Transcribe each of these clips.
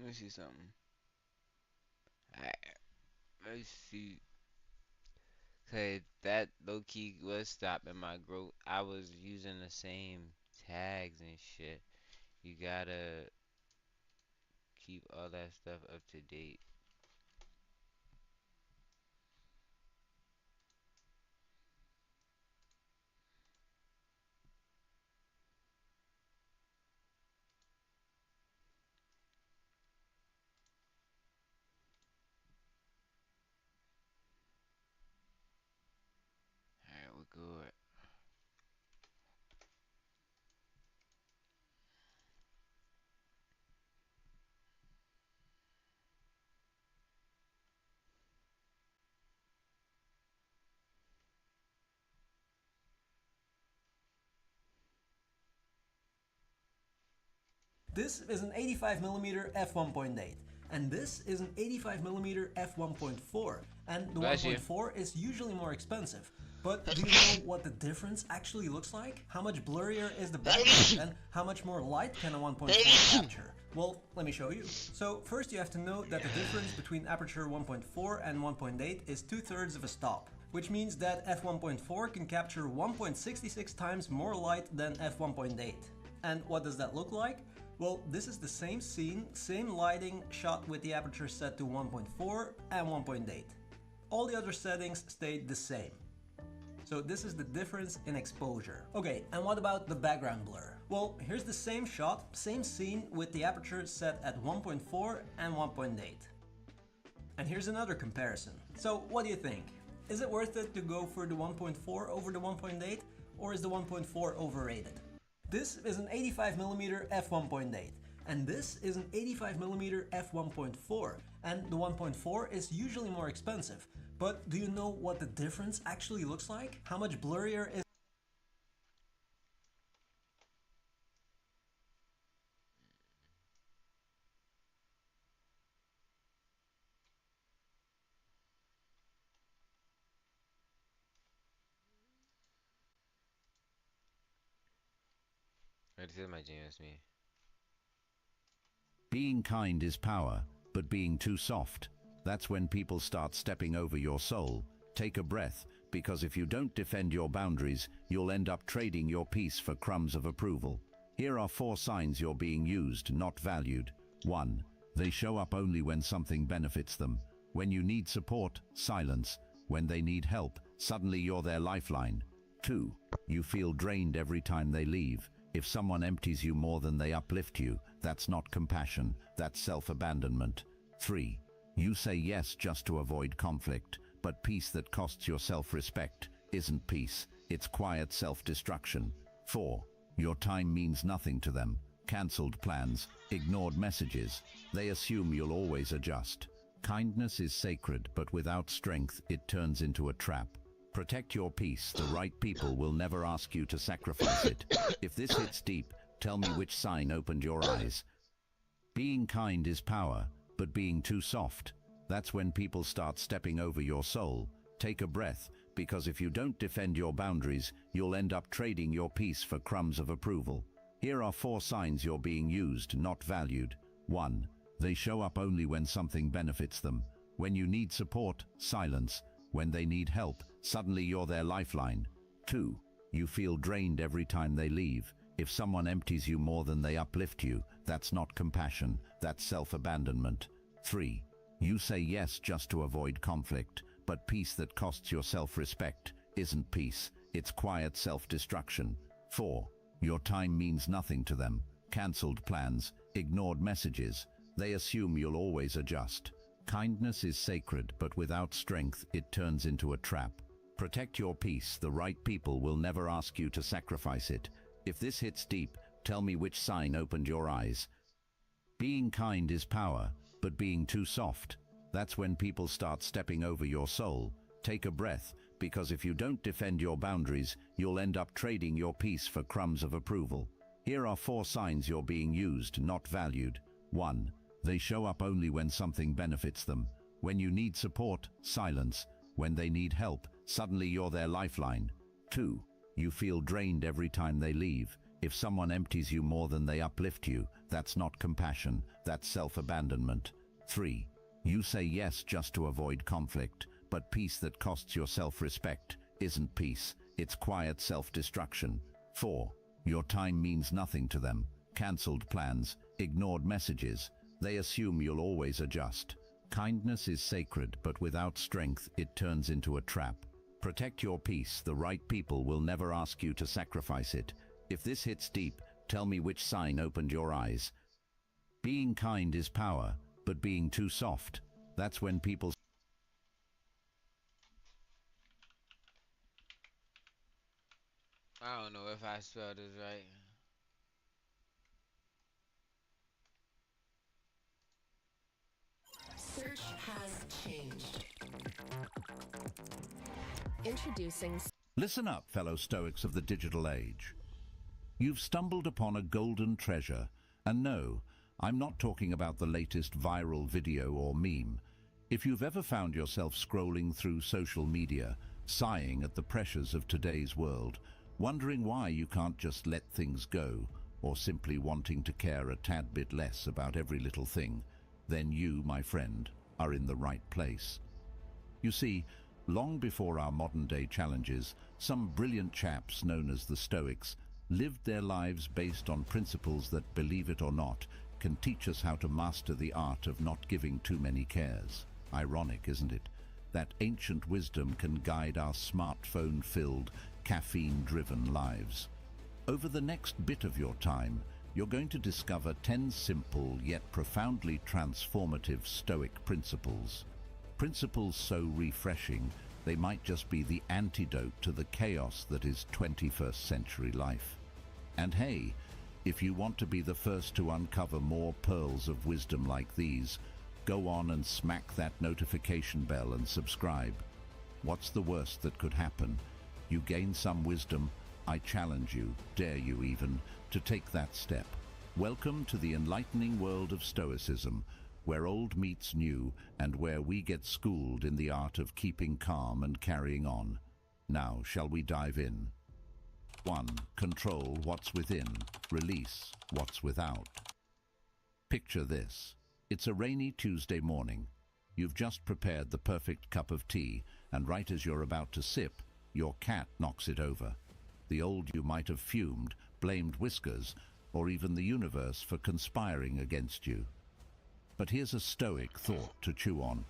Let me see something. Alright, let's see. Cause that low key was stopping my growth. I was using the same tags and shit. You gotta keep all that stuff up to date. Alright, we're good. This is an 85mm f1.8, and this is an 85mm f1.4, and the Bless you. 1.4 is usually more expensive. But do you know what the difference actually looks like? How much blurrier is the background, and how much more light can a 1.4 capture? Well, let me show you. So first you have to know that the difference between aperture 1.4 and 1.8 is 2/3 of a stop, which means that f1.4 can capture 1.66 times more light than f1.8. And what does that look like? Well, this is the same scene, same lighting, shot with the aperture set to 1.4 and 1.8. All the other settings stayed the same. So this is the difference in exposure. Okay, and what about the background blur? Well, here's the same shot, same scene with the aperture set at 1.4 and 1.8. And here's another comparison. So what do you think? Is it worth it to go for the 1.4 over the 1.8, or is the 1.4 overrated? This is an 85mm f1.8, and this is an 85mm f1.4, and the 1.4 is usually more expensive. But do you know what the difference actually looks like? How much blurrier is This is my GenuisMe. Being kind is power, but being too soft, that's when people start stepping over your soul. Take a breath, because if you don't defend your boundaries, you'll end up trading your peace for crumbs of approval. Here are 4 signs you're being used, not valued. 1. They show up only when something benefits them. When you need support, silence. When they need help, suddenly you're their lifeline. 2. You feel drained every time they leave. If someone empties you more than they uplift you, that's not compassion, that's self-abandonment. 3. You say yes just to avoid conflict, but peace that costs your self-respect isn't peace, it's quiet self-destruction. 4. Your time means nothing to them. Cancelled plans, ignored messages. They assume you'll always adjust. Kindness is sacred, but without strength, it turns into a trap. Protect your peace. The right people will never ask you to sacrifice it. If this hits deep, tell me which sign opened your eyes. Being kind is power, but being too soft, that's when people start stepping over your soul. Take a breath, because if you don't defend your boundaries, you'll end up trading your peace for crumbs of approval. Here are 4 signs you're being used, not valued. 1. They show up only when something benefits them. When you need support, silence. When they need help, suddenly you're their lifeline. 2. You feel drained every time they leave. If someone empties you more than they uplift you, that's not compassion, that's self-abandonment. 3. You say yes just to avoid conflict, but peace that costs your self-respect isn't peace, it's quiet self-destruction. 4. Your time means nothing to them. Cancelled plans, ignored messages. They assume you'll always adjust. Kindness is sacred, but without strength, it turns into a trap. Protect your peace. The right people will never ask you to sacrifice it. If this hits deep, tell me which sign opened your eyes. Being kind is power, but being too soft, that's when people start stepping over your soul. Take a breath, because if you don't defend your boundaries, you'll end up trading your peace for crumbs of approval. Here are 4 signs you're being used, not valued. 1. They show up only when something benefits them. When you need support, silence. When they need help, suddenly you're their lifeline. 2. You feel drained every time they leave. If someone empties you more than they uplift you, that's not compassion, that's self-abandonment. 3. You say yes just to avoid conflict, but peace that costs your self-respect isn't peace, it's quiet self-destruction. 4. Your time means nothing to them. Cancelled plans, ignored messages. They assume you'll always adjust. Kindness is sacred, but without strength, it turns into a trap. Protect your peace. The right people will never ask you to sacrifice it. If this hits deep, tell me which sign opened your eyes. Being kind is power, but being too soft, that's when people... I don't know if I spelled this right. Search has changed. Introducing... Listen up, fellow Stoics of the digital age. You've stumbled upon a golden treasure, and no, I'm not talking about the latest viral video or meme. If you've ever found yourself scrolling through social media, sighing at the pressures of today's world, wondering why you can't just let things go, or simply wanting to care a tad bit less about every little thing, then you, my friend, are in the right place. You see, long before our modern-day challenges, some brilliant chaps known as the Stoics lived their lives based on principles that, believe it or not, can teach us how to master the art of not giving too many cares. Ironic, isn't it? That ancient wisdom can guide our smartphone-filled, caffeine-driven lives. Over the next bit of your time, you're going to discover 10 simple yet profoundly transformative Stoic principles. Principles so refreshing, they might just be the antidote to the chaos that is 21st century life. And hey, if you want to be the first to uncover more pearls of wisdom like these, go on and smack that notification bell and subscribe. What's the worst that could happen? You gain some wisdom. I challenge you, dare you even, to take that step. Welcome to the enlightening world of Stoicism, where old meets new and where we get schooled in the art of keeping calm and carrying on. Now, shall we dive in? 1. Control what's within, release what's without. Picture this. It's a rainy Tuesday morning. You've just prepared the perfect cup of tea, and right as you're about to sip, your cat knocks it over. The old you might have fumed, blamed Whiskers, or even the universe for conspiring against you. But here's a Stoic thought to chew on.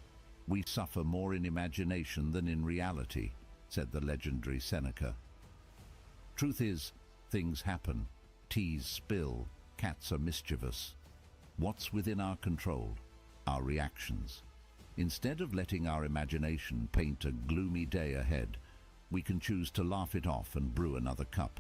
We suffer more in imagination than in reality, said the legendary Seneca. Truth is, things happen. Teas spill. Cats are mischievous. What's within our control? Our reactions. Instead of letting our imagination paint a gloomy day ahead, we can choose to laugh it off and brew another cup.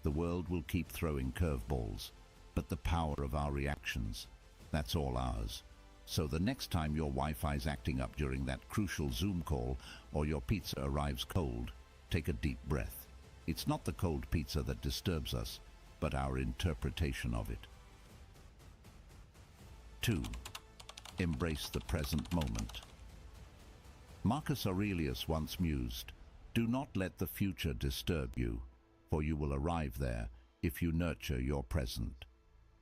The world will keep throwing curveballs, but the power of our reactions, that's all ours. So the next time your Wi-Fi's acting up during that crucial Zoom call or your pizza arrives cold, take a deep breath. It's not the cold pizza that disturbs us, but our interpretation of it. 2. Embrace the present moment. Marcus Aurelius once mused, "Do not let the future disturb you, for you will arrive there if you nurture your present."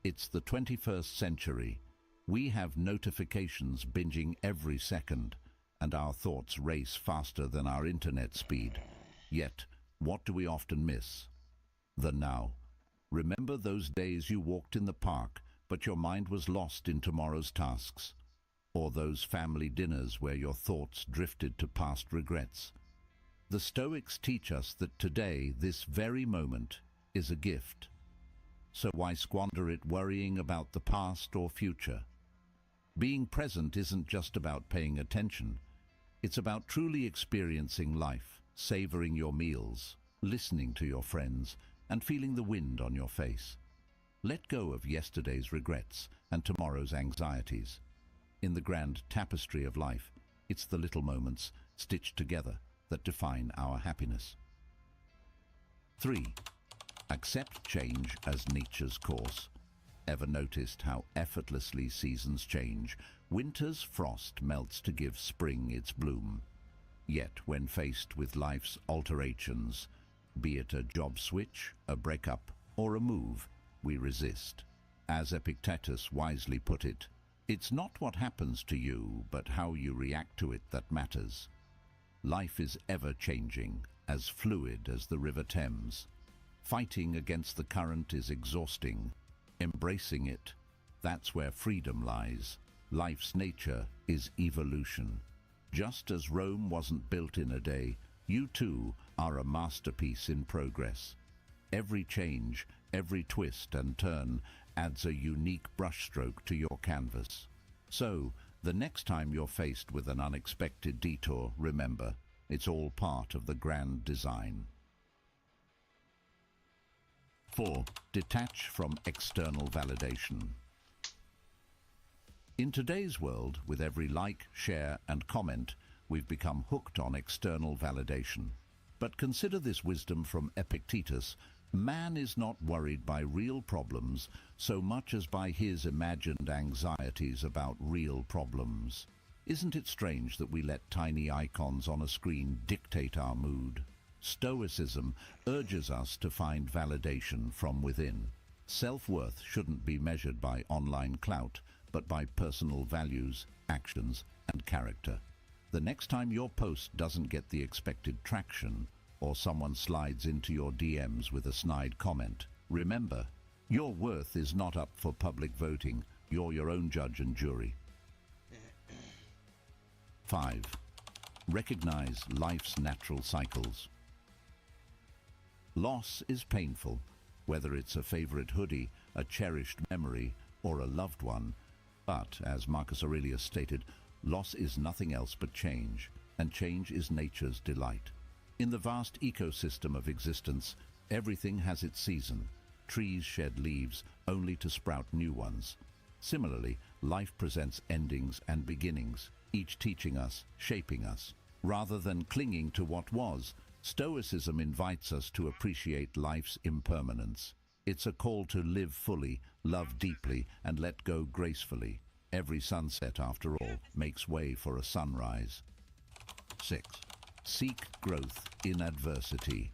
It's the 21st century. We have notifications binging every second, and our thoughts race faster than our internet speed. Yet, what do we often miss? The now. Remember those days you walked in the park, but your mind was lost in tomorrow's tasks? Or those family dinners where your thoughts drifted to past regrets? The Stoics teach us that today, this very moment, is a gift. So why squander it worrying about the past or future? Being present isn't just about paying attention. It's about truly experiencing life, savoring your meals, listening to your friends, and feeling the wind on your face. Let go of yesterday's regrets and tomorrow's anxieties. In the grand tapestry of life, it's the little moments stitched together that define our happiness. 3. Accept change as nature's course. Ever noticed how effortlessly seasons change? Winter's frost melts to give spring its bloom. Yet when faced with life's alterations, be it a job switch, a breakup, or a move, we resist. As Epictetus wisely put it, it's not what happens to you, but how you react to it that matters. Life is ever-changing, as fluid as the River Thames. Fighting against the current is exhausting. Embracing it, that's where freedom lies. Life's nature is evolution. Just as Rome wasn't built in a day, you too are a masterpiece in progress. Every change, every twist and turn adds a unique brushstroke to your canvas. So, the next time you're faced with an unexpected detour, remember, it's all part of the grand design. 4. Detach from external validation. In today's world, with every like, share and comment, we've become hooked on external validation. But consider this wisdom from Epictetus. Man is not worried by real problems so much as by his imagined anxieties about real problems. Isn't it strange that we let tiny icons on a screen dictate our mood? Stoicism urges us to find validation from within. Self-worth shouldn't be measured by online clout, but by personal values, actions, and character. The next time your post doesn't get the expected traction, or someone slides into your DMs with a snide comment, remember, your worth is not up for public voting. You're your own judge and jury. 5. Recognize life's natural cycles. Loss is painful, whether it's a favorite hoodie, a cherished memory, or a loved one. But, as Marcus Aurelius stated, loss is nothing else but change, and change is nature's delight. In the vast ecosystem of existence, everything has its season. Trees shed leaves only to sprout new ones. Similarly, life presents endings and beginnings, each teaching us, shaping us. Rather than clinging to what was, Stoicism invites us to appreciate life's impermanence. It's a call to live fully, love deeply, and let go gracefully. Every sunset, after all, makes way for a sunrise. 6. Seek growth in adversity.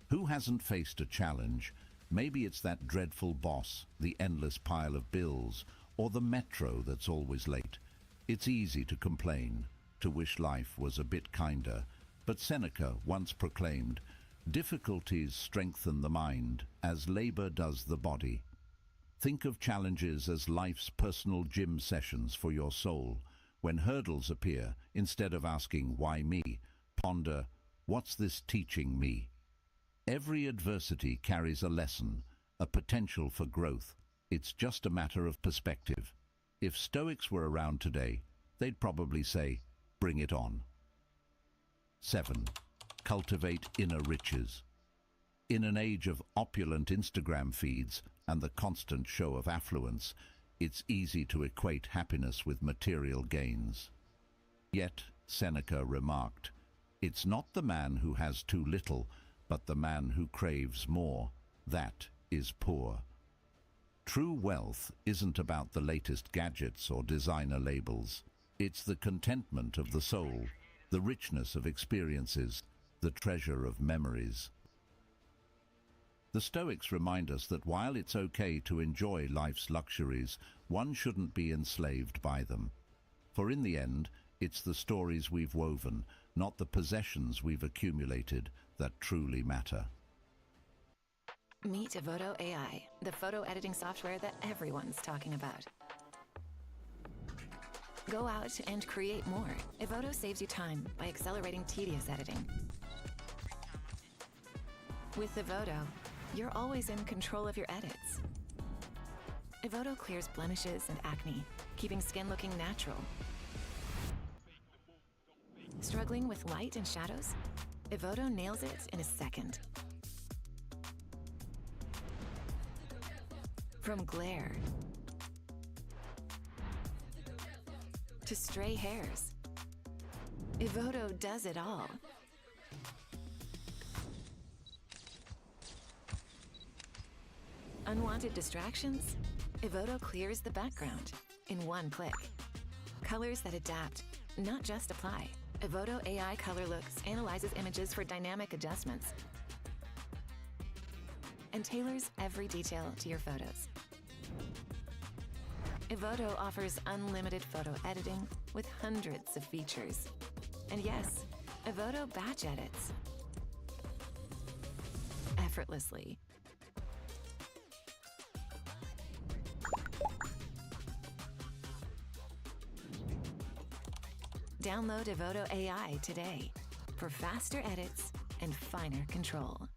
Who hasn't faced a challenge? Maybe it's that dreadful boss, the endless pile of bills, or the metro that's always late. It's easy to complain, to wish life was a bit kinder, but Seneca once proclaimed, "Difficulties strengthen the mind, as labor does the body." Think of challenges as life's personal gym sessions for your soul. When hurdles appear, instead of asking, "Why me?" ponder, "What's this teaching me?" Every adversity carries a lesson, a potential for growth. It's just a matter of perspective. If Stoics were around today, they'd probably say, "Bring it on." 7. Cultivate inner riches. In an age of opulent Instagram feeds and the constant show of affluence, it's easy to equate happiness with material gains. Yet, Seneca remarked, "It's not the man who has too little, but the man who craves more. That is poor." True wealth isn't about the latest gadgets or designer labels. It's the contentment of the soul, the richness of experiences, the treasure of memories. The Stoics remind us that while it's okay to enjoy life's luxuries, one shouldn't be enslaved by them. For in the end, it's the stories we've woven, not the possessions we've accumulated, that truly matter. Meet Evoto AI, the photo editing software that everyone's talking about. Go out and create more. Evoto saves you time by accelerating tedious editing. With Evoto, you're always in control of your edits. Evoto clears blemishes and acne, keeping skin looking natural. Struggling with light and shadows? Evoto nails it in a second. From glare to stray hairs, Evoto does it all. Unwanted distractions? Evoto clears the background in one click. Colors that adapt, not just apply. Evoto AI Color Looks analyzes images for dynamic adjustments. and tailors every detail to your photos. Evoto offers unlimited photo editing with hundreds of features. And yes, Evoto batch edits effortlessly. Download Evoto AI today for faster edits and finer control.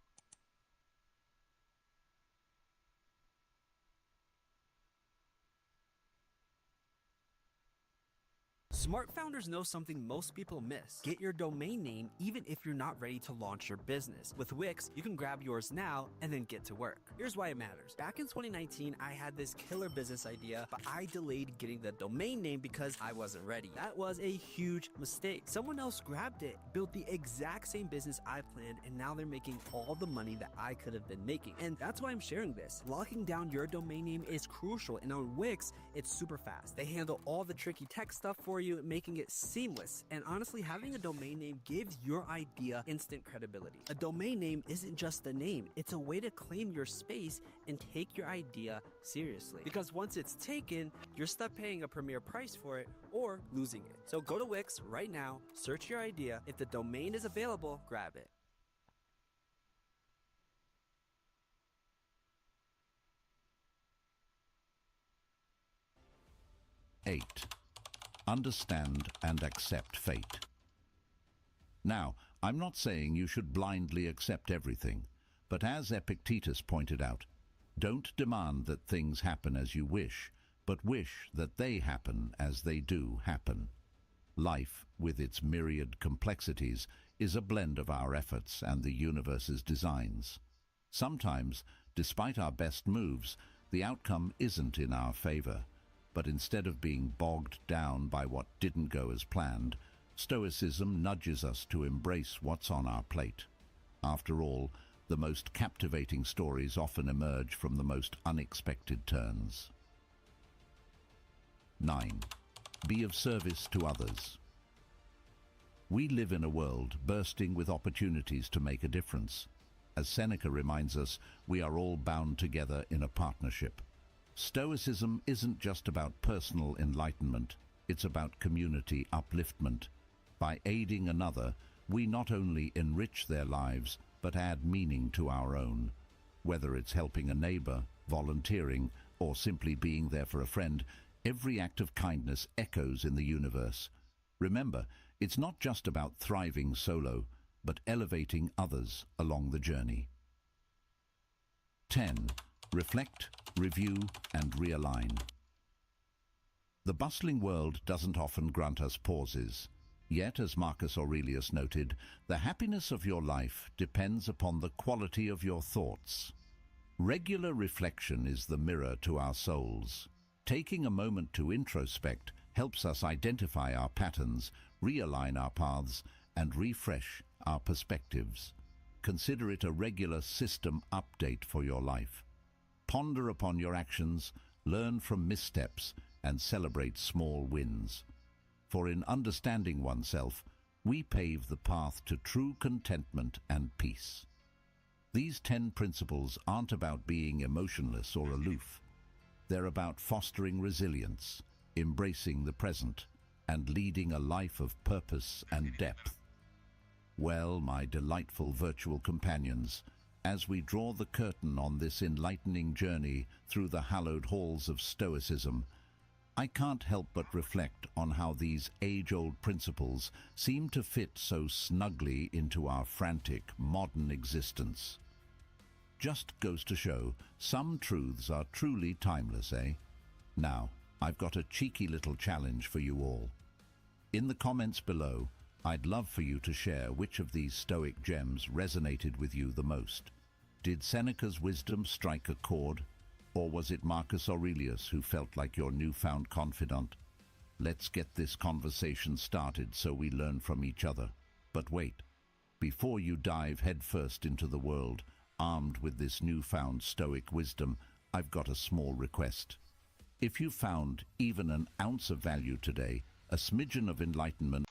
Smart founders know something most people miss. Get your domain name even if you're not ready to launch your business. With Wix, you can grab yours now and then get to work. Here's why it matters. Back in 2019, I had this killer business idea, but I delayed getting the domain name because I wasn't ready. That was a huge mistake. Someone else grabbed it, built the exact same business I planned, and now they're making all the money that I could have been making. And that's why I'm sharing this. Locking down your domain name is crucial, and on Wix, it's super fast. They handle all the tricky tech stuff for you, making it seamless. And honestly, having a domain name gives your idea instant credibility. A domain name isn't just a name, it's a way to claim your space and take your idea seriously. Because once it's taken, you're stuck paying a premier price for it or losing it. So go to Wix right now, search your idea. If the domain is available, grab it. 8. Understand and accept fate. Now, I'm not saying you should blindly accept everything, but as Epictetus pointed out, don't demand that things happen as you wish, but wish that they happen as they do happen. Life, with its myriad complexities, is a blend of our efforts and the universe's designs. Sometimes, despite our best moves, the outcome isn't in our favor. But instead of being bogged down by what didn't go as planned, Stoicism nudges us to embrace what's on our plate. After all, the most captivating stories often emerge from the most unexpected turns. 9. Be of service to others. We live in a world bursting with opportunities to make a difference. As Seneca reminds us, we are all bound together in a partnership. Stoicism isn't just about personal enlightenment, it's about community upliftment. By aiding another, we not only enrich their lives, but add meaning to our own. Whether it's helping a neighbor, volunteering, or simply being there for a friend, every act of kindness echoes in the universe. Remember, it's not just about thriving solo, but elevating others along the journey. 10. Reflect, review, and realign. The bustling world doesn't often grant us pauses. Yet, as Marcus Aurelius noted, the happiness of your life depends upon the quality of your thoughts. Regular reflection is the mirror to our souls. Taking a moment to introspect helps us identify our patterns, realign our paths, and refresh our perspectives. Consider it a regular system update for your life. Ponder upon your actions, learn from missteps, and celebrate small wins. For in understanding oneself, we pave the path to true contentment and peace. These 10 principles aren't about being emotionless or aloof. They're about fostering resilience, embracing the present, and leading a life of purpose and depth. Well, my delightful virtual companions, as we draw the curtain on this enlightening journey through the hallowed halls of Stoicism, I can't help but reflect on how these age-old principles seem to fit so snugly into our frantic, modern existence. Just goes to show, some truths are truly timeless, eh? Now, I've got a cheeky little challenge for you all. In the comments below, I'd love for you to share which of these Stoic gems resonated with you the most. Did Seneca's wisdom strike a chord, or was it Marcus Aurelius who felt like your newfound confidant? Let's get this conversation started so we learn from each other. But wait, before you dive headfirst into the world, armed with this newfound Stoic wisdom, I've got a small request. If you found even an ounce of value today, a smidgen of enlightenment,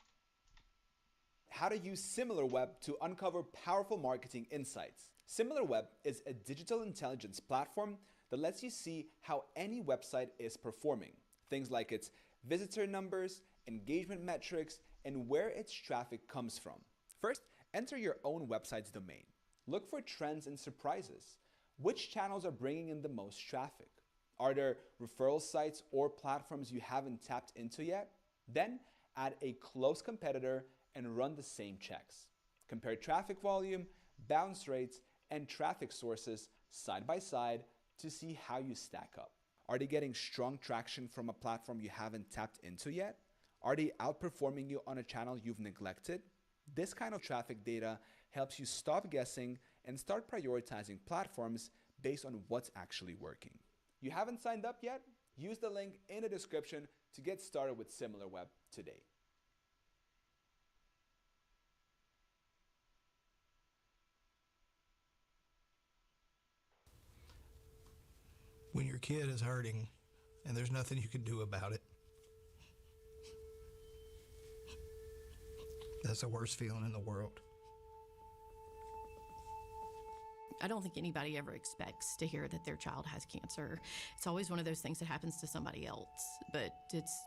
How to use SimilarWeb to uncover powerful marketing insights. SimilarWeb is a digital intelligence platform that lets you see how any website is performing. Things like its visitor numbers, engagement metrics, and where its traffic comes from. First, enter your own website's domain. Look for trends and surprises. Which channels are bringing in the most traffic? Are there referral sites or platforms you haven't tapped into yet? Then add a close competitor and run the same checks. Compare traffic volume, bounce rates, and traffic sources side by side to see how you stack up. Are they getting strong traction from a platform you haven't tapped into yet? Are they outperforming you on a channel you've neglected? This kind of traffic data helps you stop guessing and start prioritizing platforms based on what's actually working. You haven't signed up yet? Use the link in the description to get started with SimilarWeb today. When your kid is hurting and there's nothing you can do about it, that's the worst feeling in the world. I don't think anybody ever expects to hear that their child has cancer. It's always one of those things that happens to somebody else, but it's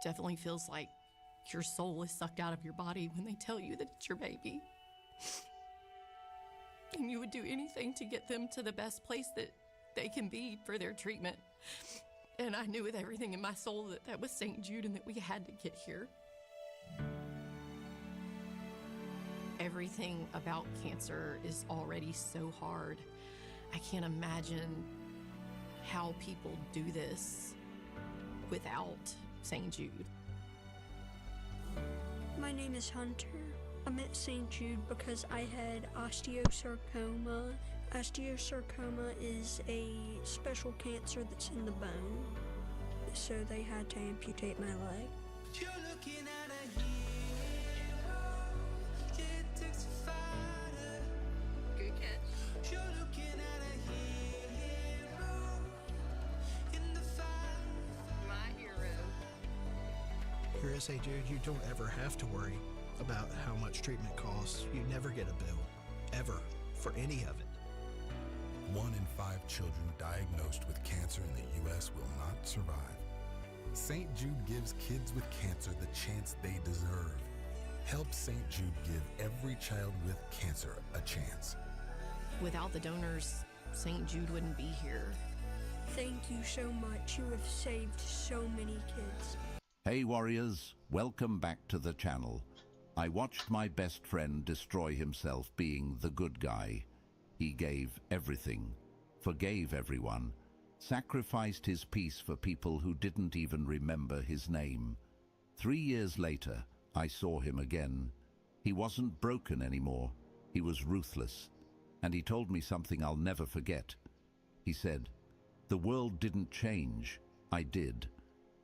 definitely feels like your soul is sucked out of your body when they tell you that it's your baby. And you would do anything to get them to the best place that they can be for their treatment. And I knew with everything in my soul that that was St. Jude and that we had to get here. Everything about cancer is already so hard. I can't imagine how people do this without St. Jude. My name is Hunter. I'm at St. Jude because I had osteosarcoma. Osteosarcoma is a special cancer that's in the bone, so they had to amputate my leg. You're looking at a hero. It takes a fighter. Good catch. You're looking at a hero in the fight. My hero. Here at St. Jude, you don't ever have to worry about how much treatment costs. You never get a bill, ever, for any of it. 1 in 5 children diagnosed with cancer in the U.S. will not survive. St. Jude gives kids with cancer the chance they deserve. Help St. Jude give every child with cancer a chance. Without the donors, St. Jude wouldn't be here. Thank you so much. You have saved so many kids. Hey warriors, welcome back to the channel. I watched my best friend destroy himself being the good guy. He gave everything, forgave everyone, sacrificed his peace for people who didn't even remember his name. 3 years later, I saw him again. He wasn't broken anymore. He was ruthless. And he told me something I'll never forget. He said, "The world didn't change. I did.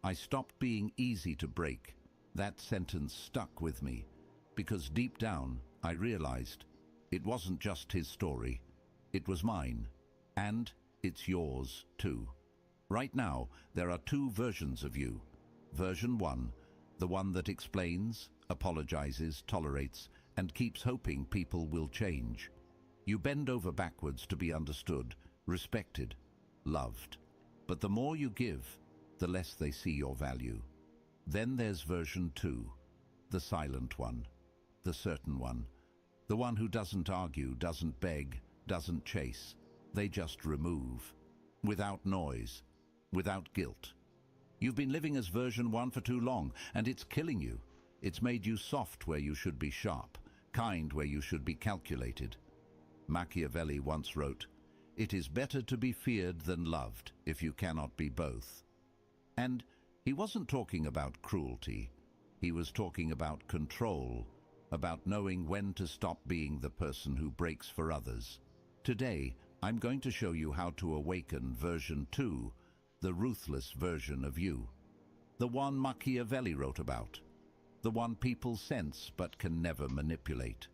I stopped being easy to break." That sentence stuck with me, because deep down, I realized it wasn't just his story. It was mine, and it's yours too. Right now, there are 2 versions of you. Version 1, the one that explains, apologizes, tolerates, and keeps hoping people will change. You bend over backwards to be understood, respected, loved. But the more you give, the less they see your value. Then there's version 2, the silent one, the certain one, the one who doesn't argue, doesn't beg, doesn't chase. They just remove, without noise, without guilt. You've been living as version 1 for too long, and it's killing you. It's made you soft where you should be sharp, kind where you should be calculated. Machiavelli once wrote, "It is better to be feared than loved if you cannot be both." And he wasn't talking about cruelty. He was talking about control, about knowing when to stop being the person who breaks for others. Today, I'm going to show you how to awaken version 2, the ruthless version of you. The one Machiavelli wrote about. The one people sense but can never manipulate.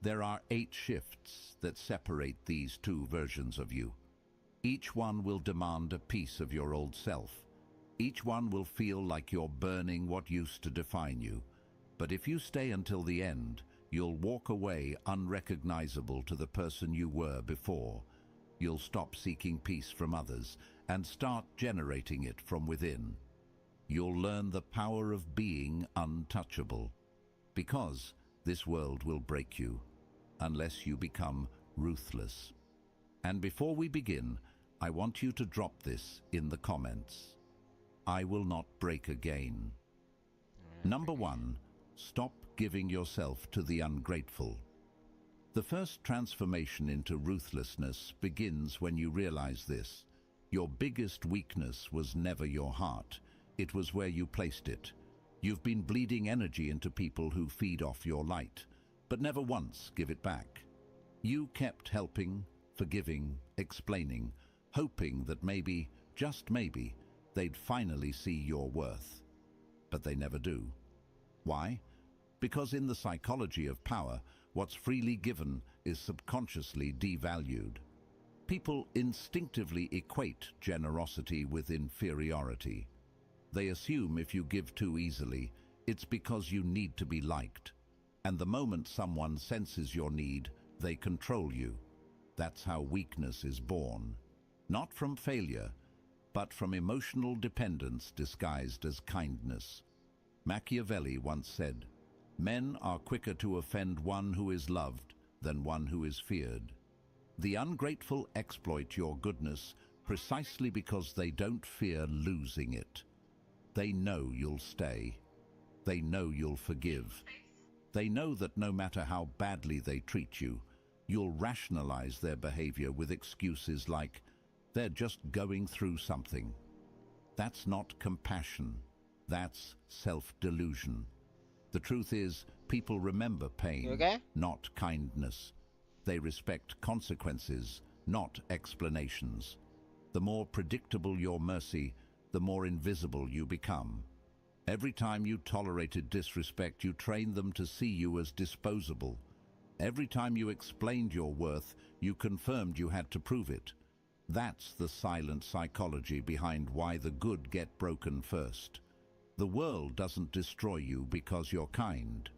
There are 8 shifts that separate these 2 versions of you. Each one will demand a piece of your old self. Each one will feel like you're burning what used to define you. But if you stay until the end, you'll walk away unrecognizable to the person you were before. You'll stop seeking peace from others and start generating it from within. You'll learn the power of being untouchable, because this world will break you unless you become ruthless. And before we begin, I want you to drop this in the comments. I will not break again. Number 1, stop giving yourself to the ungrateful. The first transformation into ruthlessness begins when you realize this. Your biggest weakness was never your heart. It was where you placed it. You've been bleeding energy into people who feed off your light, but never once give it back. You kept helping, forgiving, explaining, hoping that maybe, just maybe, they'd finally see your worth. But they never do. Why? Because in the psychology of power, what's freely given is subconsciously devalued. People instinctively equate generosity with inferiority. They assume if you give too easily, it's because you need to be liked. And the moment someone senses your need, they control you. That's how weakness is born. Not from failure, but from emotional dependence disguised as kindness. Machiavelli once said, "Men are quicker to offend one who is loved than one who is feared." The ungrateful exploit your goodness precisely because they don't fear losing it. They know you'll stay. They know you'll forgive. They know that no matter how badly they treat you, you'll rationalize their behavior with excuses like, "They're just going through something." That's not compassion. That's self-delusion. The truth is, people remember pain, not kindness. They respect consequences, not explanations. The more predictable your mercy, the more invisible you become. Every time you tolerated disrespect, you trained them to see you as disposable. Every time you explained your worth, you confirmed you had to prove it. That's the silent psychology behind why the good get broken first. The world doesn't destroy you because you're kind.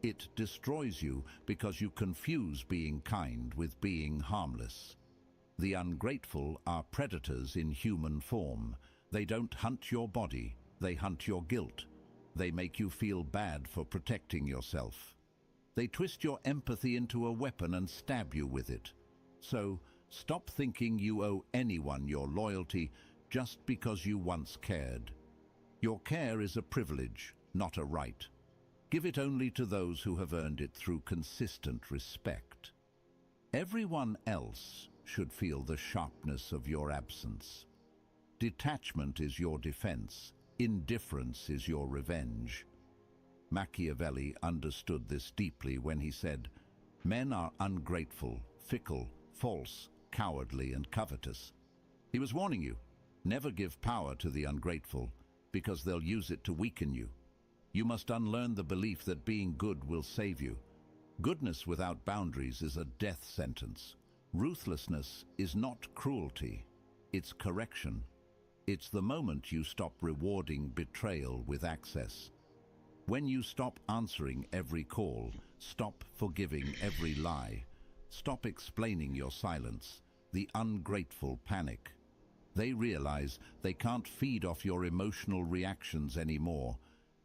It destroys you because you confuse being kind with being harmless. The ungrateful are predators in human form. They don't hunt your body, they hunt your guilt. They make you feel bad for protecting yourself. They twist your empathy into a weapon and stab you with it. So, stop thinking you owe anyone your loyalty just because you once cared. Your care is a privilege, not a right. Give it only to those who have earned it through consistent respect. Everyone else should feel the sharpness of your absence. Detachment is your defense. Indifference is your revenge. Machiavelli understood this deeply when he said, "Men are ungrateful, fickle, false, cowardly, and covetous." He was warning you, never give power to the ungrateful, because they'll use it to weaken you. You must unlearn the belief that being good will save you. Goodness without boundaries is a death sentence. Ruthlessness is not cruelty, it's correction. It's the moment you stop rewarding betrayal with access. When you stop answering every call, stop forgiving every lie, stop explaining your silence, the ungrateful panic. They realize they can't feed off your emotional reactions anymore.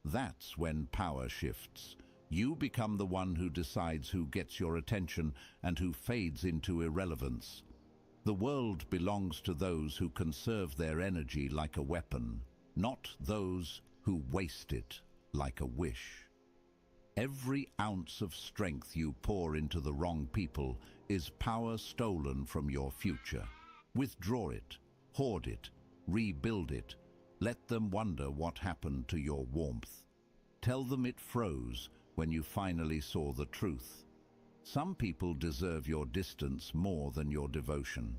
That's when power shifts. You become the one who decides who gets your attention and who fades into irrelevance. The world belongs to those who conserve their energy like a weapon, not those who waste it like a wish. Every ounce of strength you pour into the wrong people is power stolen from your future. Withdraw it, hoard it, rebuild it. Let them wonder what happened to your warmth. Tell them it froze when you finally saw the truth. Some people deserve your distance more than your devotion.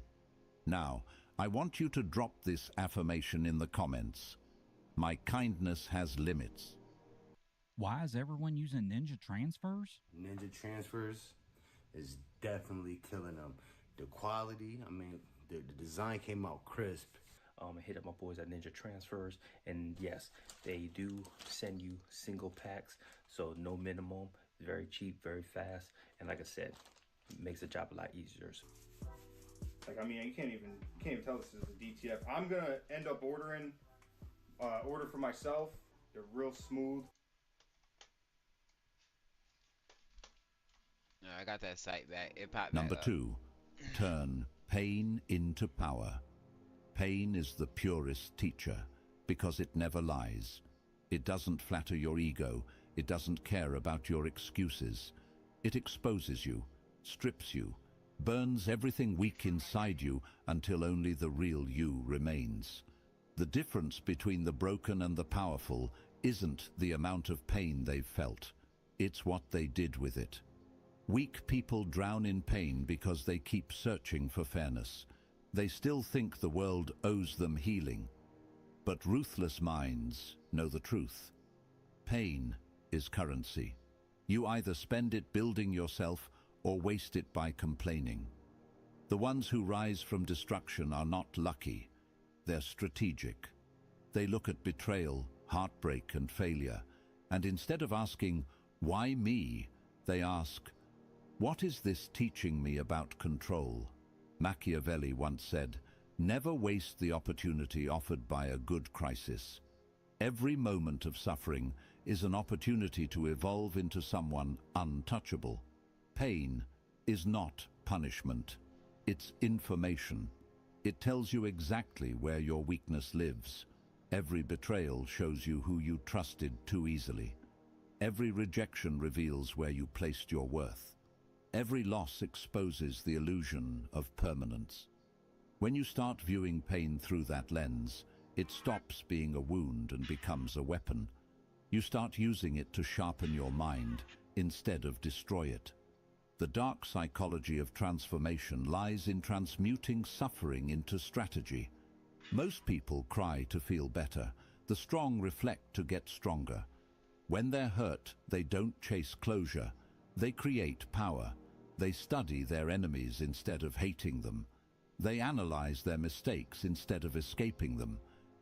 Now, I want you to drop this affirmation in the comments. My kindness has limits. Why is everyone using ninja transfers? Ninja transfers is definitely killing them. The quality, I mean, the design came out crisp. I hit up my boys at Ninja Transfers, and yes, they do send you single packs, so no minimum. very cheap, very fast, and like I said, makes the job a lot easier. Like, I mean, you can't even tell this is a DTF. I'm gonna end up ordering order for myself. They're real smooth. No, I got that site back. It popped back Number up. 2, turn pain into power. Pain is the purest teacher because it never lies. It doesn't flatter your ego. It doesn't care about your excuses. It exposes you, strips you, burns everything weak inside you until only the real you remains. The difference between the broken and the powerful isn't the amount of pain they've felt. It's what they did with it. Weak people drown in pain because they keep searching for fairness. They still think the world owes them healing. But ruthless minds know the truth. Pain is currency. You either spend it building yourself or waste it by complaining. The ones who rise from destruction are not lucky. They're strategic. They look at betrayal, heartbreak, and failure, and instead of asking, "Why me?" they ask, "What is this teaching me about control?" Machiavelli once said, "Never waste the opportunity offered by a good crisis." Every moment of suffering is an opportunity to evolve into someone untouchable. Pain is not punishment. It's information. It tells you exactly where your weakness lives. Every betrayal shows you who you trusted too easily. Every rejection reveals where you placed your worth. Every loss exposes the illusion of permanence. When you start viewing pain through that lens, it stops being a wound and becomes a weapon. You start using it to sharpen your mind instead of destroy it. The dark psychology of transformation lies in transmuting suffering into strategy. Most people cry to feel better. The strong reflect to get stronger. When they're hurt, they don't chase closure. They create power. They study their enemies instead of hating them. They analyze their mistakes instead of escaping them.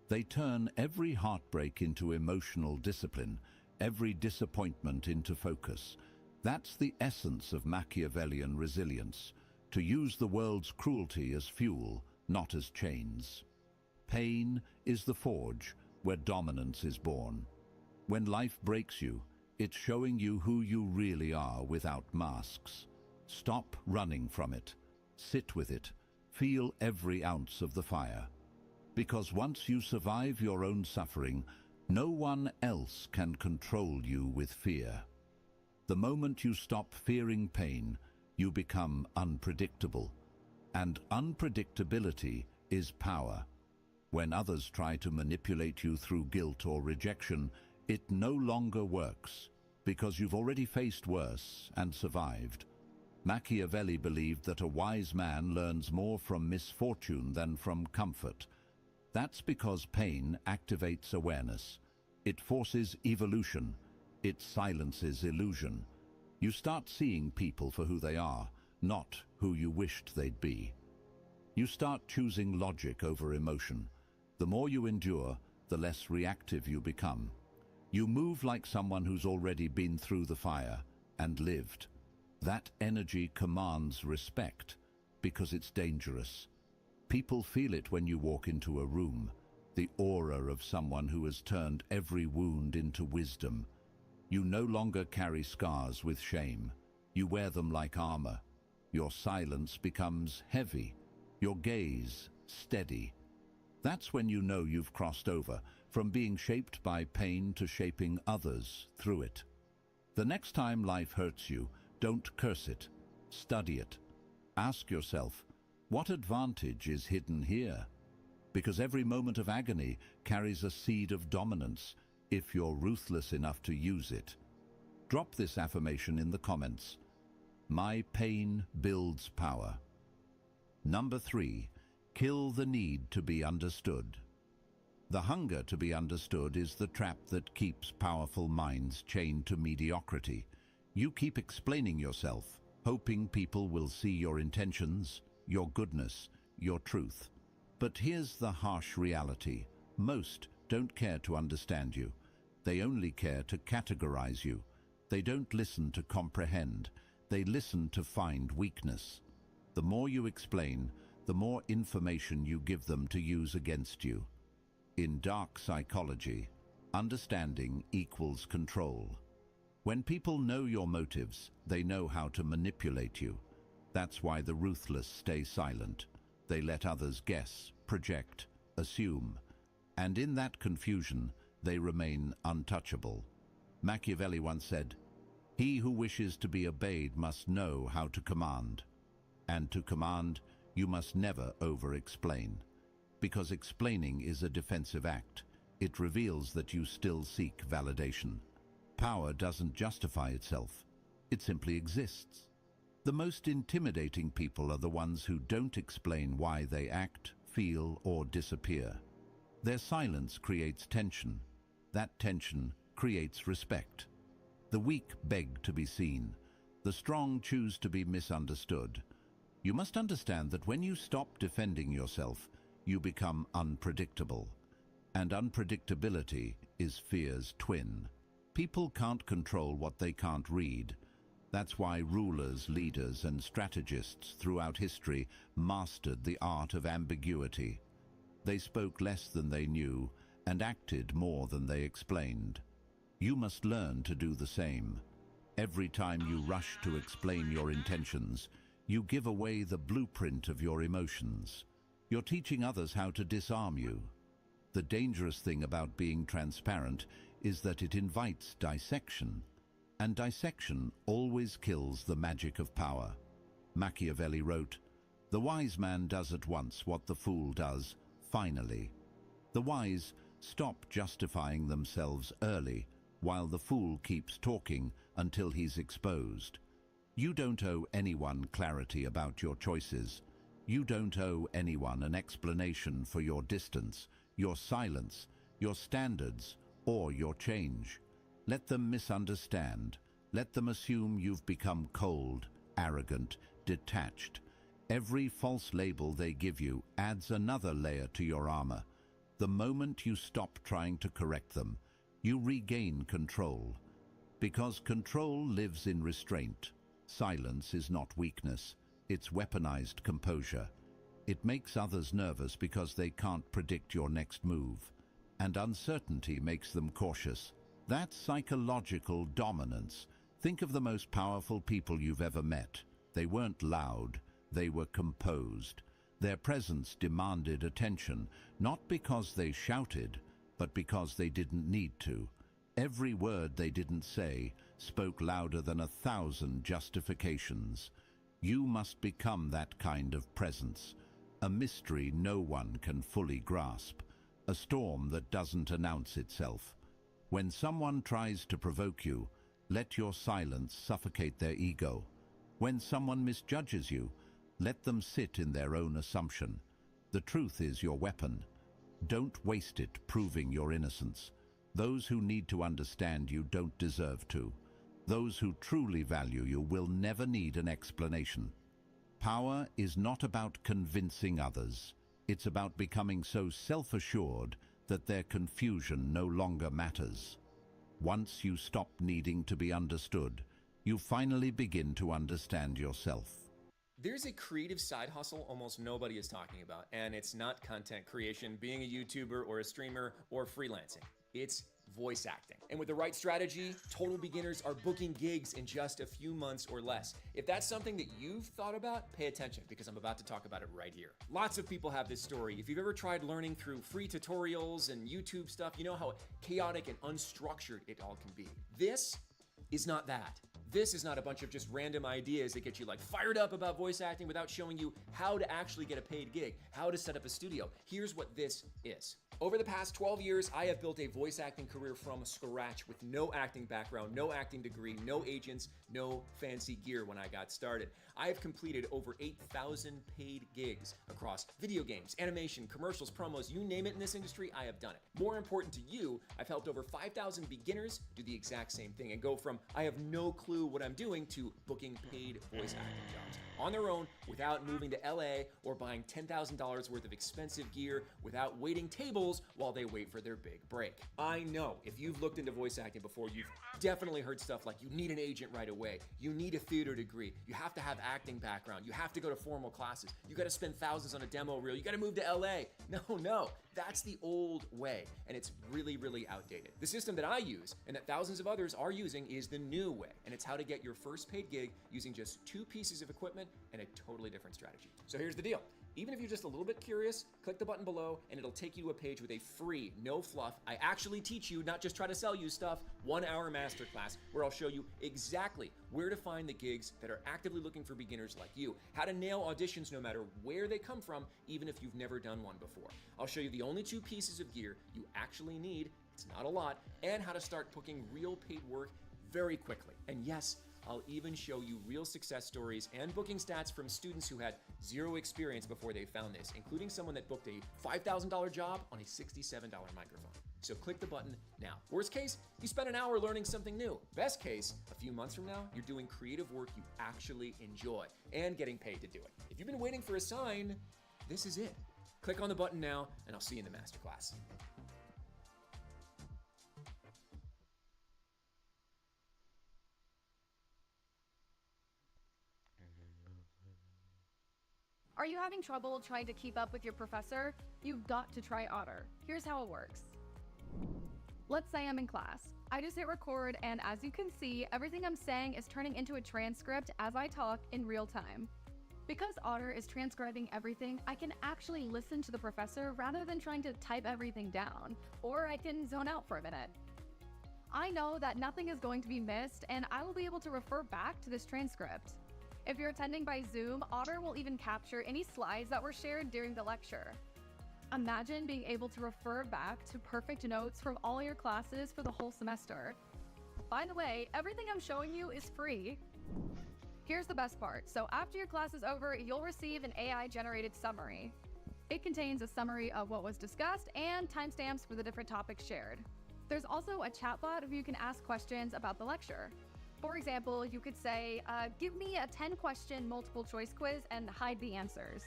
They turn every heartbreak into emotional discipline, every disappointment into focus. That's the essence of Machiavellian resilience, to use the world's cruelty as fuel, not as chains. Pain is the forge where dominance is born. When life breaks you, it's showing you who you really are without masks. Stop running from it. Sit with it. Feel every ounce of the fire. Because once you survive your own suffering, no one else can control you with fear. The moment you stop fearing pain, you become unpredictable. And unpredictability is power. When others try to manipulate you through guilt or rejection, it no longer works, because you've already faced worse and survived. Machiavelli believed that a wise man learns more from misfortune than from comfort. That's because pain activates awareness. It forces evolution. It silences illusion. You start seeing people for who they are, not who you wished they'd be. You start choosing logic over emotion. The more you endure, the less reactive you become. You move like someone who's already been through the fire and lived. That energy commands respect because it's dangerous. People feel it when you walk into a room, the aura of someone who has turned every wound into wisdom. You no longer carry scars with shame. You wear them like armor. Your silence becomes heavy, your gaze steady. That's when you know you've crossed over, from being shaped by pain to shaping others through it. The next time life hurts you, don't curse it. Study it. Ask yourself, what advantage is hidden here? Because every moment of agony carries a seed of dominance if you're ruthless enough to use it. Drop this affirmation in the comments. My pain builds power. Number 3, kill the need to be understood. The hunger to be understood is the trap that keeps powerful minds chained to mediocrity. You keep explaining yourself, hoping people will see your intentions, your goodness, your truth. But here's the harsh reality. Most don't care to understand you. They only care to categorize you. They don't listen to comprehend, they listen to find weakness. The more you explain, the more information you give them to use against you. In dark psychology, understanding equals control. When people know your motives, they know how to manipulate you. That's why the ruthless stay silent. They let others guess, project, assume. And in that confusion, they remain untouchable. Machiavelli once said, "He who wishes to be obeyed must know how to command. And to command, you must never over-explain. Because explaining is a defensive act. It reveals that you still seek validation. Power doesn't justify itself. It simply exists. The most intimidating people are the ones who don't explain why they act, feel, or disappear. Their silence creates tension. That tension creates respect. The weak beg to be seen. The strong choose to be misunderstood. You must understand that when you stop defending yourself, you become unpredictable. And unpredictability is fear's twin. People can't control what they can't read. That's why rulers, leaders, and strategists throughout history mastered the art of ambiguity. They spoke less than they knew and acted more than they explained. You must learn to do the same. Every time you rush to explain your intentions, you give away the blueprint of your emotions. You're teaching others how to disarm you. The dangerous thing about being transparent is that it invites dissection. And dissection always kills the magic of power. Machiavelli wrote, "The wise man does at once what the fool does, finally." The wise stop justifying themselves early, while the fool keeps talking until he's exposed. You don't owe anyone clarity about your choices. You don't owe anyone an explanation for your distance, your silence, your standards, or your change. Let them misunderstand. Let them assume you've become cold, arrogant, detached. Every false label they give you adds another layer to your armor. The moment you stop trying to correct them, you regain control. Because control lives in restraint. Silence is not weakness, it's weaponized composure. It makes others nervous because they can't predict your next move. And uncertainty makes them cautious. That's psychological dominance. Think of the most powerful people you've ever met. They weren't loud, they were composed. Their presence demanded attention, not because they shouted, but because they didn't need to. Every word they didn't say spoke louder than 1,000 justifications. You must become that kind of presence. A mystery no one can fully grasp. A storm that doesn't announce itself. When someone tries to provoke you, let your silence suffocate their ego. When someone misjudges you, let them sit in their own assumption. The truth is your weapon. Don't waste it proving your innocence. Those who need to understand you don't deserve to. Those who truly value you will never need an explanation. Power is not about convincing others. It's about becoming so self-assured that their confusion no longer matters. Once you stop needing to be understood, you finally begin to understand yourself. There's a creative side hustle almost nobody is talking about, and it's not content creation, being a YouTuber or a streamer or freelancing. It's voice acting. And with the right strategy, total beginners are booking gigs in just a few months or less. If that's something that you've thought about, pay attention because I'm about to talk about it right here. Lots of people have this story. If you've ever tried learning through free tutorials and YouTube stuff, you know how chaotic and unstructured it all can be. This is not that. This is not a bunch of just random ideas that get you like fired up about voice acting without showing you how to actually get a paid gig, how to set up a studio. Here's what this is. Over the past 12 years, I have built a voice acting career from scratch with no acting background, no acting degree, no agents, no fancy gear when I got started. I have completed over 8,000 paid gigs across video games, animation, commercials, promos, you name it in this industry, I have done it. More important to you, I've helped over 5,000 beginners do the exact same thing and go from I have no clue what I'm doing to booking paid voice acting jobs on their own without moving to LA or buying $10,000 worth of expensive gear without waiting tables while they wait for their big break. I know if you've looked into voice acting before, you've definitely heard stuff like you need an agent right away, you need a theater degree, you have to have acting background, you have to go to formal classes, you gotta spend thousands on a demo reel, you gotta move to LA. No, that's the old way, and it's really, really outdated. The system that I use and that thousands of others are using is the new way, and it's how to get your first paid gig using just 2 pieces of equipment and a totally different strategy. So here's the deal. Even if you're just a little bit curious, click the button below and it'll take you to a page with a free, no fluff, I actually teach you, not just try to sell you stuff, 1-hour masterclass where I'll show you exactly where to find the gigs that are actively looking for beginners like you, how to nail auditions no matter where they come from, even if you've never done one before. I'll show you the only 2 pieces of gear you actually need, it's not a lot, and how to start booking real paid work very quickly. And yes, I'll even show you real success stories and booking stats from students who had 0 experience before they found this, including someone that booked a $5,000 job on a $67 microphone. So click the button now. Worst case, you spend an hour learning something new. Best case, a few months from now, you're doing creative work you actually enjoy and getting paid to do it. If you've been waiting for a sign, this is it. Click on the button now, and I'll see you in the masterclass. Are you having trouble trying to keep up with your professor? You've got to try Otter. Here's how it works. Let's say I'm in class. I just hit record, and as you can see, everything I'm saying is turning into a transcript as I talk in real time. Because Otter is transcribing everything, I can actually listen to the professor rather than trying to type everything down, or I can zone out for a minute. I know that nothing is going to be missed, and I will be able to refer back to this transcript. If you're attending by Zoom, Otter will even capture any slides that were shared during the lecture. Imagine being able to refer back to perfect notes from all your classes for the whole semester. By the way, everything I'm showing you is free. Here's the best part. So after your class is over, you'll receive an AI-generated summary. It contains a summary of what was discussed and timestamps for the different topics shared. There's also a chatbot where you can ask questions about the lecture. For example, you could say, give me a 10-question multiple choice quiz and hide the answers.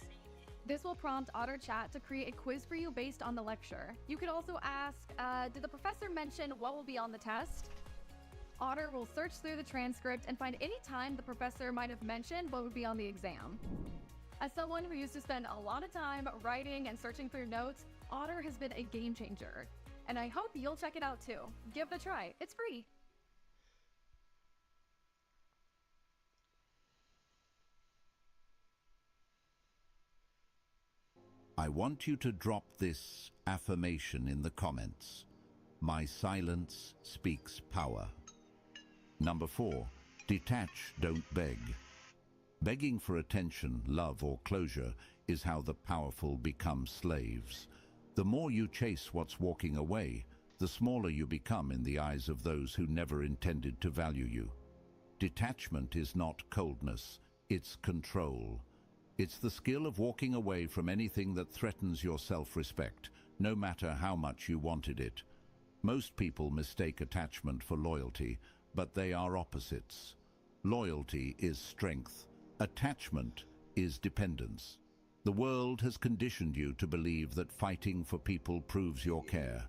This will prompt Otter Chat to create a quiz for you based on the lecture. You could also ask, did the professor mention what will be on the test? Otter will search through the transcript and find any time the professor might have mentioned what would be on the exam. As someone who used to spend a lot of time writing and searching through notes, Otter has been a game changer. And I hope you'll check it out too. Give it a try. It's free. I want you to drop this affirmation in the comments. My silence speaks power. Number 4, detach, don't beg. Begging for attention, love, or closure is how the powerful become slaves. The more you chase what's walking away, the smaller you become in the eyes of those who never intended to value you. Detachment is not coldness, it's control. It's the skill of walking away from anything that threatens your self-respect, no matter how much you wanted it. Most people mistake attachment for loyalty, but they are opposites. Loyalty is strength. Attachment is dependence. The world has conditioned you to believe that fighting for people proves your care.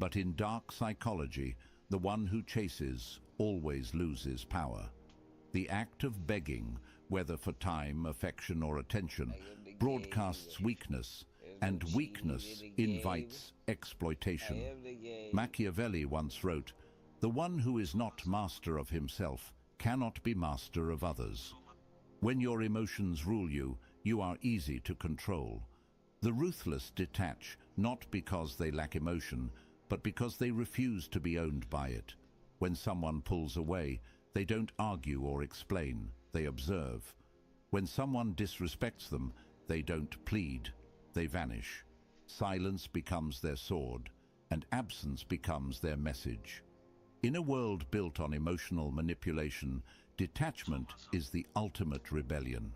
But in dark psychology, the one who chases always loses power. The act of begging, whether for time, affection, or attention, broadcasts weakness, and weakness invites exploitation. Machiavelli once wrote, "The one who is not master of himself cannot be master of others." When your emotions rule you, you are easy to control. The ruthless detach, not because they lack emotion, but because they refuse to be owned by it. When someone pulls away, they don't argue or explain, they observe. When someone disrespects them, they don't plead, they vanish. Silence becomes their sword, and absence becomes their message. In a world built on emotional manipulation, detachment is the ultimate rebellion.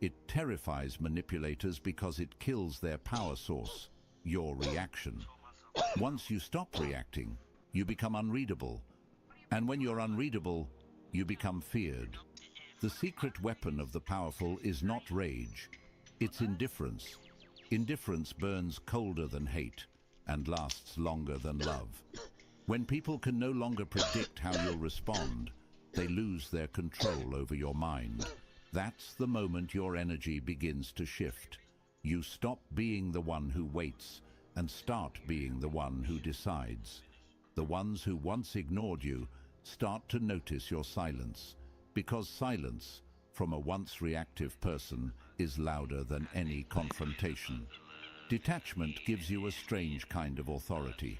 It terrifies manipulators because it kills their power source, your reaction. Once you stop reacting, you become unreadable. And when you're unreadable, You become feared. The secret weapon of the powerful is not rage, it's indifference. Indifference burns colder than hate and lasts longer than love. When people can no longer predict how you'll respond, they lose their control over your mind. That's the moment your energy begins to shift. You stop being the one who waits and start being the one who decides. The ones who once ignored you start to notice your silence, because silence from a once reactive person is louder than any confrontation. Detachment gives you a strange kind of authority,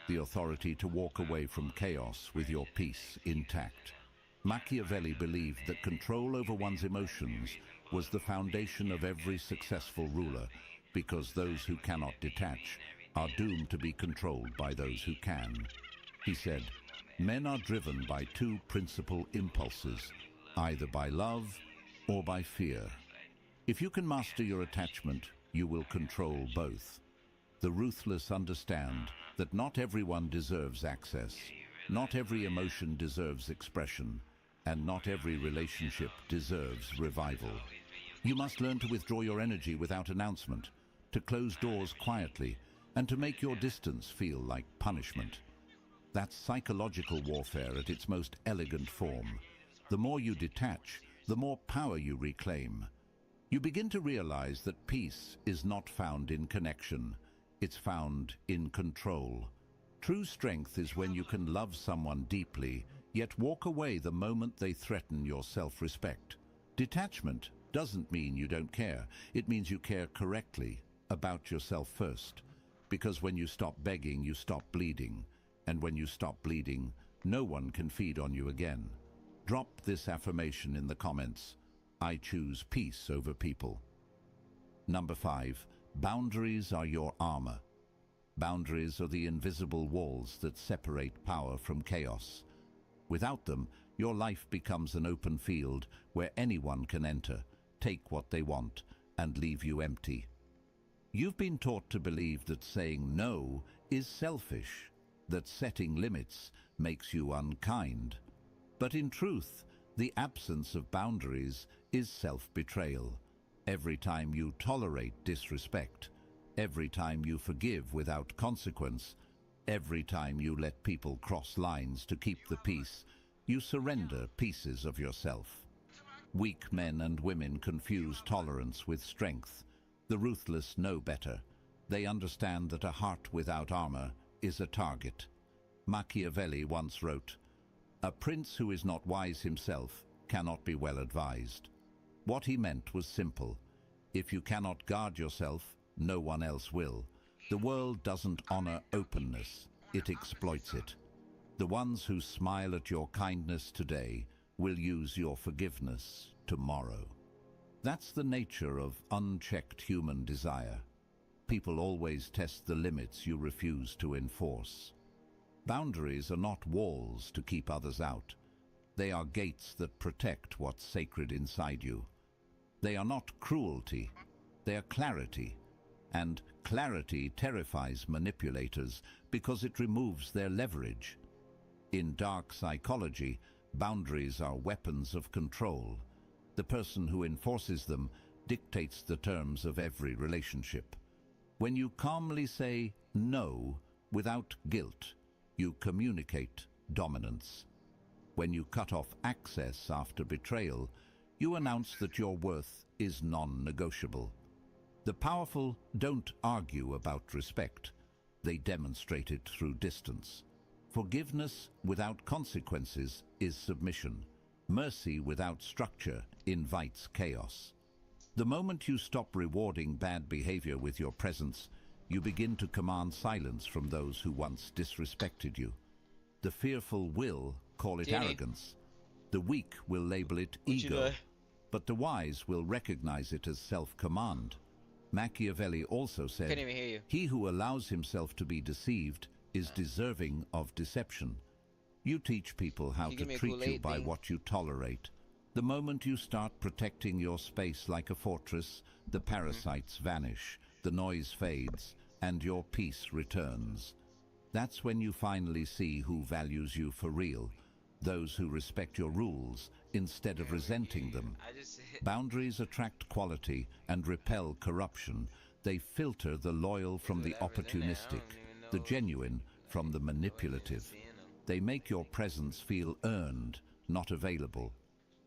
the authority to walk away from chaos with your peace intact. Machiavelli believed that control over one's emotions was the foundation of every successful ruler, because those who cannot detach are doomed to be controlled by those who can. He said, "Men are driven by two principal impulses, either by love or by fear. If you can master your attachment, you will control both." The ruthless understand that not everyone deserves access, not every emotion deserves expression, and not every relationship deserves revival. You must learn to withdraw your energy without announcement, to close doors quietly, and to make your distance feel like punishment. That's psychological warfare at its most elegant form. The more you detach, the more power you reclaim. You begin to realize that peace is not found in connection, it's found in control. True strength is when you can love someone deeply, yet walk away the moment they threaten your self-respect. Detachment doesn't mean you don't care. It means you care correctly, about yourself first. Because when you stop begging, you stop bleeding. And when you stop bleeding, no one can feed on you again. Drop this affirmation in the comments. I choose peace over people. Number 5. Boundaries are your armor. Boundaries are the invisible walls that separate power from chaos. Without them, your life becomes an open field where anyone can enter, take what they want, and leave you empty. You've been taught to believe that saying no is selfish, that setting limits makes you unkind. But in truth, the absence of boundaries is self-betrayal. Every time you tolerate disrespect, every time you forgive without consequence, every time you let people cross lines to keep the peace, you surrender pieces of yourself. Weak men and women confuse tolerance with strength. The ruthless know better. They understand that a heart without armor is a target. Machiavelli once wrote, "A prince who is not wise himself cannot be well advised." What he meant was simple. If you cannot guard yourself, no one else will. The world doesn't honor openness, it exploits it. The ones who smile at your kindness today will use your forgiveness tomorrow. That's the nature of unchecked human desire. People always test the limits you refuse to enforce. Boundaries are not walls to keep others out. They are gates that protect what's sacred inside you. They are not cruelty, they are clarity. And clarity terrifies manipulators because it removes their leverage. In dark psychology, boundaries are weapons of control. The person who enforces them dictates the terms of every relationship. When you calmly say no without guilt, you communicate dominance. When you cut off access after betrayal, you announce that your worth is non-negotiable. The powerful don't argue about respect. They demonstrate it through distance. Forgiveness without consequences is submission. Mercy without structure invites chaos. The moment you stop rewarding bad behavior with your presence, you begin to command silence from those who once disrespected you. The fearful will call it arrogance. The weak will label it ego. But the wise will recognize it as self-command. Machiavelli also said, Couldn't even hear you. "He who allows himself to be deceived is deserving of deception." You teach people how to treat you by what you tolerate. The moment you start protecting your space like a fortress, the parasites vanish, the noise fades, and your peace returns. That's when you finally see who values you for real. those who respect your rules instead of resenting them. Boundaries attract quality and repel corruption. They filter the loyal from the opportunistic, the genuine from the manipulative. They make your presence feel earned, not available.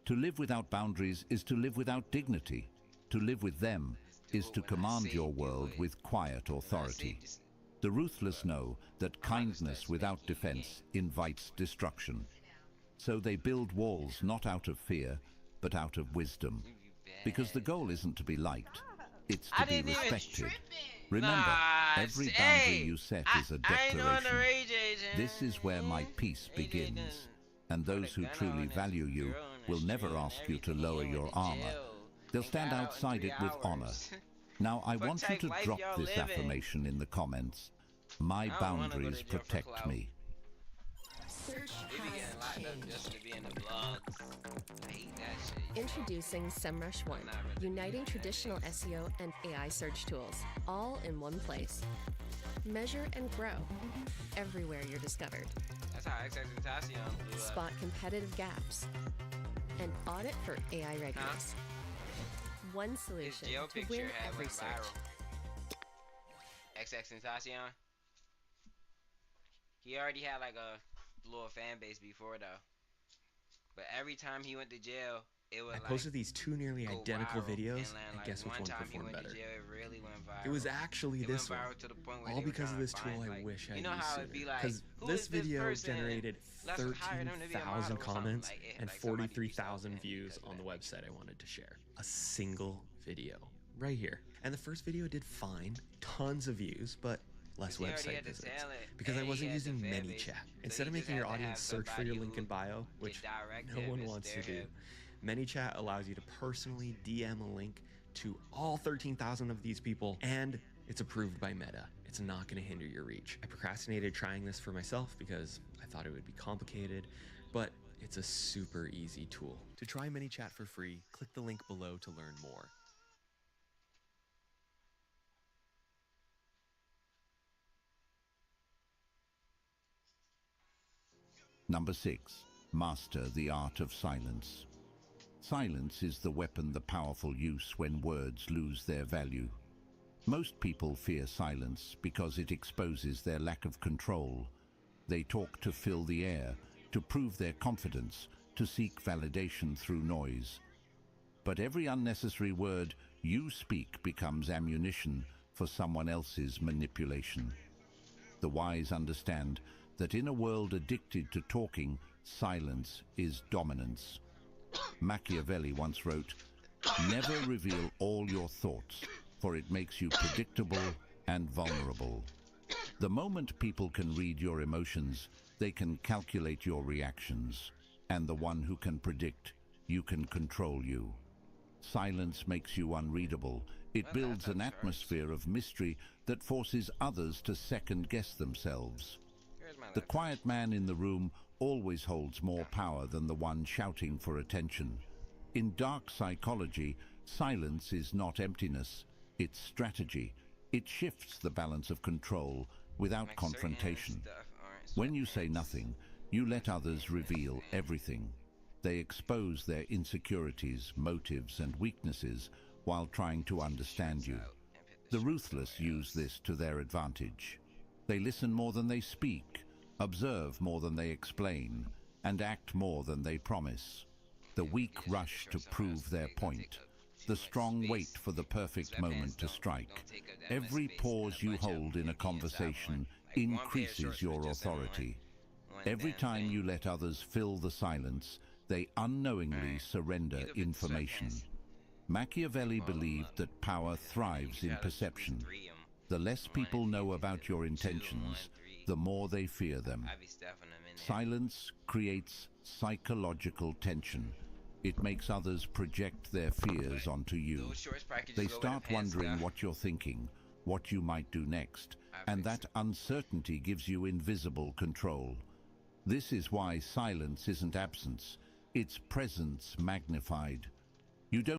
To live without boundaries is to live without dignity. To live with them is to command your world with quiet authority. The ruthless know that kindness without defense invites destruction. So they build walls not out of fear, but out of wisdom. Because the goal isn't to be liked, it's to be respected. Remember, every boundary you set is a declaration. This is where my peace begins. And those who truly value you will never ask you to lower your armor. They'll stand outside it with honor. Now, I want you to drop this affirmation in the comments. My boundaries protect me. Search has changed. I hate that shit. Introducing SEMrush One, uniting traditional SEO and AI search tools, all in one place. Measure and grow everywhere you're discovered. That's how XXXTentacion blew up. Spot competitive gaps and audit for AI readiness. One solution to win every search. XXXTentacion. He already had like a little fan base before though. But every time he went to jail, it was I posted these two nearly identical videos, and guess which one performed better? It was actually this one. All because of this tool I wish I used sooner. Because this video generated 13,000 comments and 43,000 views on the website I wanted to share. A single video, right here. And the first video did fine, tons of views, but less website visits. Because I wasn't using ManyChat. Instead of making your audience search for your link in bio, which no one wants to do, ManyChat allows you to personally DM a link to all 13,000 of these people, and it's approved by Meta. It's not going to hinder your reach. I procrastinated trying this for myself because I thought it would be complicated, but it's a super easy tool. To try ManyChat for free, click the link below to learn more. Number 6. Master the art of silence. Silence is the weapon the powerful use when words lose their value. Most people fear silence because it exposes their lack of control. They talk to fill the air, to prove their confidence, to seek validation through noise. But every unnecessary word you speak becomes ammunition for someone else's manipulation. The wise understand that in a world addicted to talking, silence is dominance. Machiavelli once wrote, "Never reveal all your thoughts, for it makes you predictable and vulnerable." The moment people can read your emotions, they can calculate your reactions. And the one who can predict, you can control you. Silence makes you unreadable. It builds an atmosphere of mystery that forces others to second-guess themselves. The quiet man in the room always holds more power than the one shouting for attention. In dark psychology, silence is not emptiness, it's strategy. It shifts the balance of control without confrontation. When you say nothing, you let others reveal everything. They expose their insecurities, motives, and weaknesses while trying to understand you. The ruthless use this to their advantage. They listen more than they speak, observe more than they explain, and act more than they promise. The weak rush to prove their point. The strong wait for the perfect moment to strike. Every pause you hold in a conversation increases your authority. Every time you let others fill the silence, they unknowingly surrender information. Machiavelli believed that power thrives in perception. The less people know about your intentions, the more they fear them. Silence creates psychological tension. It makes others project their fears onto you. They start wondering what you're thinking, what you might do next, and that uncertainty gives you invisible control. This is why silence isn't absence, it's presence magnified. You don't